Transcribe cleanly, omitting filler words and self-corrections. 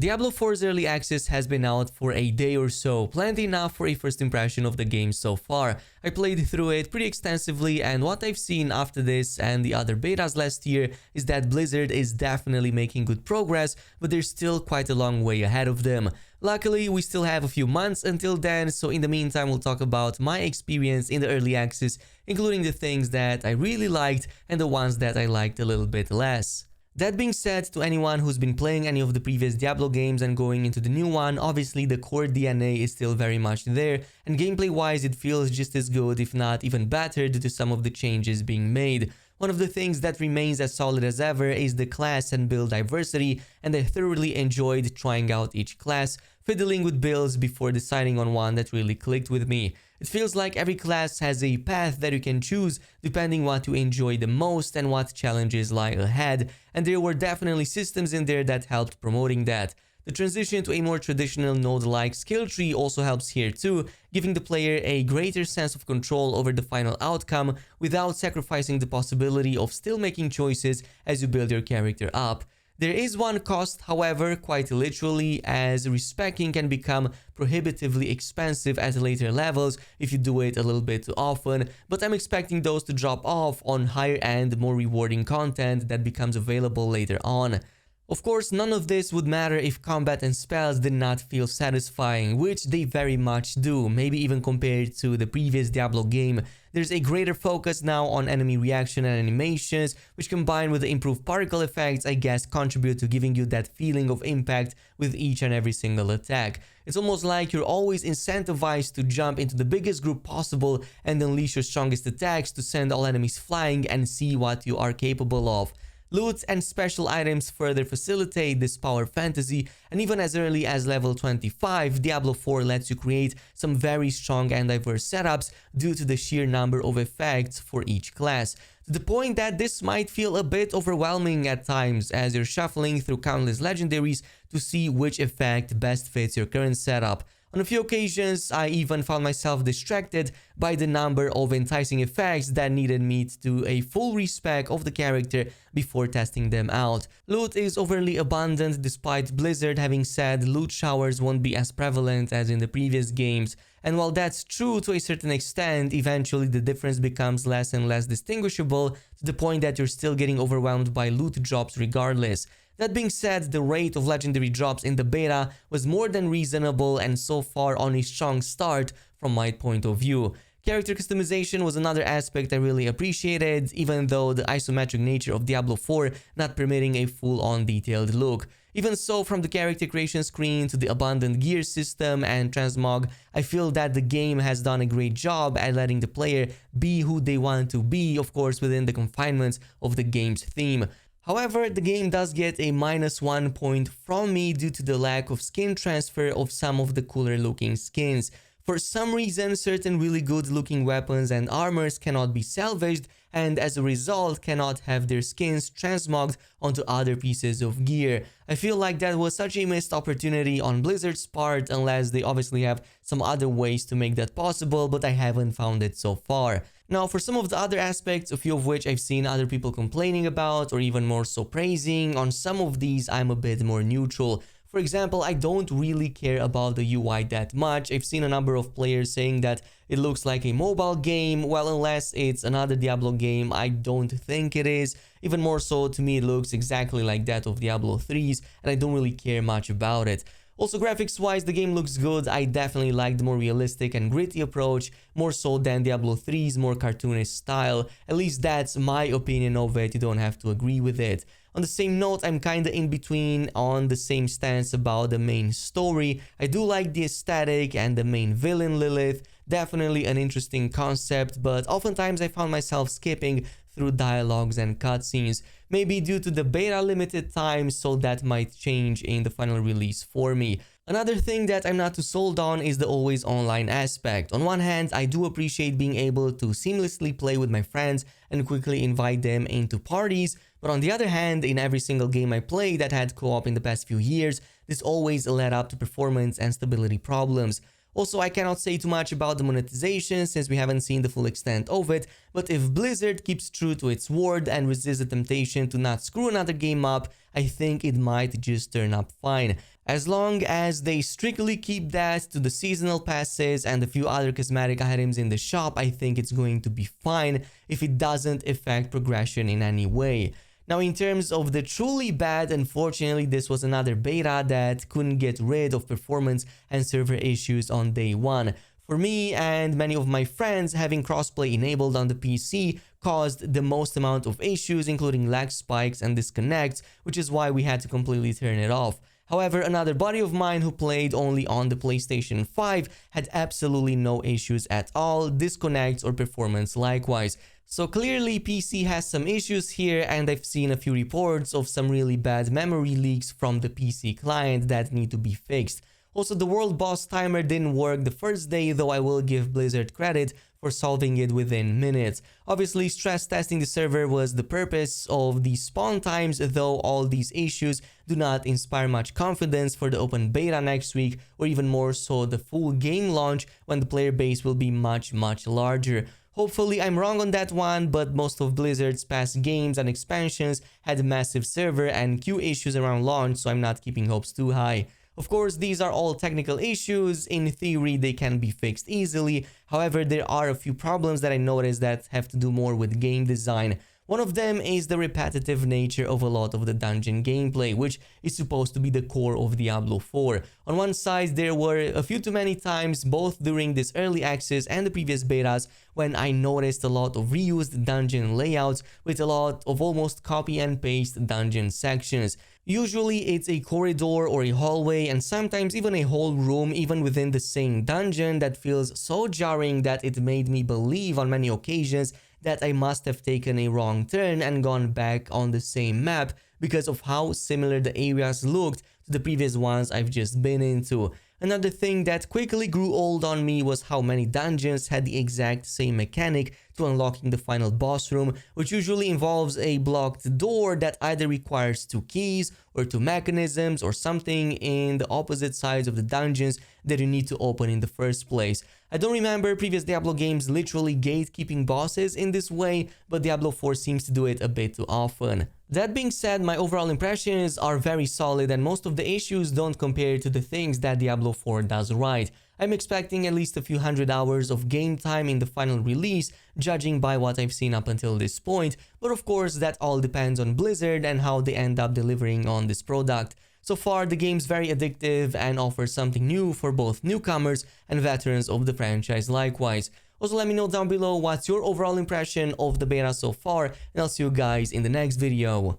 Diablo 4's early access has been out for a day or so, plenty enough for a first impression of the game so far. I played through it pretty extensively, and what I've seen after this and the other betas last year is that Blizzard is definitely making good progress, but there's still quite a long way ahead of them. Luckily, we still have a few months until then, so in the meantime we'll talk about my experience in the early access, including the things that I really liked and the ones that I liked a little bit less. That being said, to anyone who's been playing any of the previous Diablo games and going into the new one, obviously the core DNA is still very much there, and gameplay wise it feels just as good, if not even better, due to some of the changes being made. One of the things that remains as solid as ever is the class and build diversity, and I thoroughly enjoyed trying out each class, fiddling with builds before deciding on one that really clicked with me. It feels like every class has a path that you can choose depending what you enjoy the most and what challenges lie ahead, and there were definitely systems in there that helped promoting that. The transition to a more traditional node-like skill tree also helps here too, giving the player a greater sense of control over the final outcome without sacrificing the possibility of still making choices as you build your character up. There is one cost, however, quite literally, as respecking can become prohibitively expensive at later levels if you do it a little bit too often, but I'm expecting those to drop off on higher end, more rewarding content that becomes available later on. Of course, none of this would matter if combat and spells did not feel satisfying, which they very much do, maybe even compared to the previous Diablo game. There's a greater focus now on enemy reaction and animations, which combined with the improved particle effects, I guess contribute to giving you that feeling of impact with each and every single attack. It's almost like you're always incentivized to jump into the biggest group possible and unleash your strongest attacks to send all enemies flying and see what you are capable of. Loot and special items further facilitate this power fantasy, and even as early as level 25, Diablo 4 lets you create some very strong and diverse setups due to the sheer number of effects for each class. To the point that this might feel a bit overwhelming at times as you're shuffling through countless legendaries to see which effect best fits your current setup. On a few occasions, I even found myself distracted by the number of enticing effects that needed me to do a full respec of the character before testing them out. Loot is overly abundant despite Blizzard having said loot showers won't be as prevalent as in the previous games. And while that's true to a certain extent, eventually the difference becomes less and less distinguishable to the point that you're still getting overwhelmed by loot drops regardless. That being said, the rate of legendary drops in the beta was more than reasonable and so far on a strong start from my point of view. Character customization was another aspect I really appreciated, even though the isometric nature of Diablo 4 not permitting a full-on detailed look. Even so, from the character creation screen to the abundant gear system and transmog, I feel that the game has done a great job at letting the player be who they want to be, of course within the confinements of the game's theme. However, the game does get a -1 point from me due to the lack of skin transfer of some of the cooler looking skins. For some reason, certain really good looking weapons and armors cannot be salvaged, and as a result cannot have their skins transmogged onto other pieces of gear. I feel like that was such a missed opportunity on Blizzard's part, unless they obviously have some other ways to make that possible, but I haven't found it so far. Now, for some of the other aspects, a few of which I've seen other people complaining about or even more so praising, on some of these I'm a bit more neutral. For example, I don't really care about the UI that much. I've seen a number of players saying that it looks like a mobile game. Well, unless it's another Diablo game, I don't think it is. Even more so, to me it looks exactly like that of Diablo 3's, and I don't really care much about it. Also, graphics wise, the game looks good. I definitely like the more realistic and gritty approach, more so than Diablo 3's more cartoonish style. At least that's my opinion of it, you don't have to agree with it. On the same note, I'm kinda in between on the same stance about the main story. I do like the aesthetic and the main villain Lilith, definitely an interesting concept, but oftentimes I found myself skipping through dialogues and cutscenes, maybe due to the beta limited time, so that might change in the final release for me. Another thing that I'm not too sold on is the always online aspect. On one hand, I do appreciate being able to seamlessly play with my friends and quickly invite them into parties, but on the other hand, in every single game I played that had co-op in the past few years, this always led up to performance and stability problems. Also, I cannot say too much about the monetization since we haven't seen the full extent of it, but if Blizzard keeps true to its word and resists the temptation to not screw another game up, I think it might just turn up fine. As long as they strictly keep that to the seasonal passes and a few other cosmetic items in the shop, I think it's going to be fine if it doesn't affect progression in any way. Now, in terms of the truly bad, unfortunately, this was another beta that couldn't get rid of performance and server issues on day one. For me and many of my friends, having crossplay enabled on the PC caused the most amount of issues, including lag spikes and disconnects, which is why we had to completely turn it off. However, another buddy of mine who played only on the PlayStation 5 had absolutely no issues at all, disconnects or performance likewise. So clearly PC has some issues here, and I've seen a few reports of some really bad memory leaks from the PC client that need to be fixed. Also, the world boss timer didn't work the first day, though I will give Blizzard credit for solving it within minutes. Obviously, stress testing the server was the purpose of the spawn times, though all these issues do not inspire much confidence for the open beta next week, or even more so the full game launch when the player base will be much larger. Hopefully I'm wrong on that one, but most of Blizzard's past games and expansions had massive server and queue issues around launch, so I'm not keeping hopes too high. Of course, these are all technical issues. In theory, they can be fixed easily. However, there are a few problems that I noticed that have to do more with game design. One of them is the repetitive nature of a lot of the dungeon gameplay, which is supposed to be the core of Diablo 4. On one side, there were a few too many times, both during this early access and the previous betas, when I noticed a lot of reused dungeon layouts with a lot of almost copy and paste dungeon sections. Usually it's a corridor or a hallway, and sometimes even a whole room even within the same dungeon, that feels so jarring that it made me believe on many occasions that I must have taken a wrong turn and gone back on the same map because of how similar the areas looked to the previous ones I've just been into. Another thing that quickly grew old on me was how many dungeons had the exact same mechanic to unlocking the final boss room, which usually involves a blocked door that either requires 2 keys or 2 mechanisms or something in the opposite sides of the dungeons that you need to open in the first place. I don't remember previous Diablo games literally gatekeeping bosses in this way, but Diablo 4 seems to do it a bit too often. That being said, my overall impressions are very solid, and most of the issues don't compare to the things that Diablo 4 does right. I'm expecting at least a few hundred hours of game time in the final release, judging by what I've seen up until this point, but of course that all depends on Blizzard and how they end up delivering on this product. So far, the game's very addictive and offers something new for both newcomers and veterans of the franchise likewise. Also, let me know down below what's your overall impression of the beta so far, and I'll see you guys in the next video.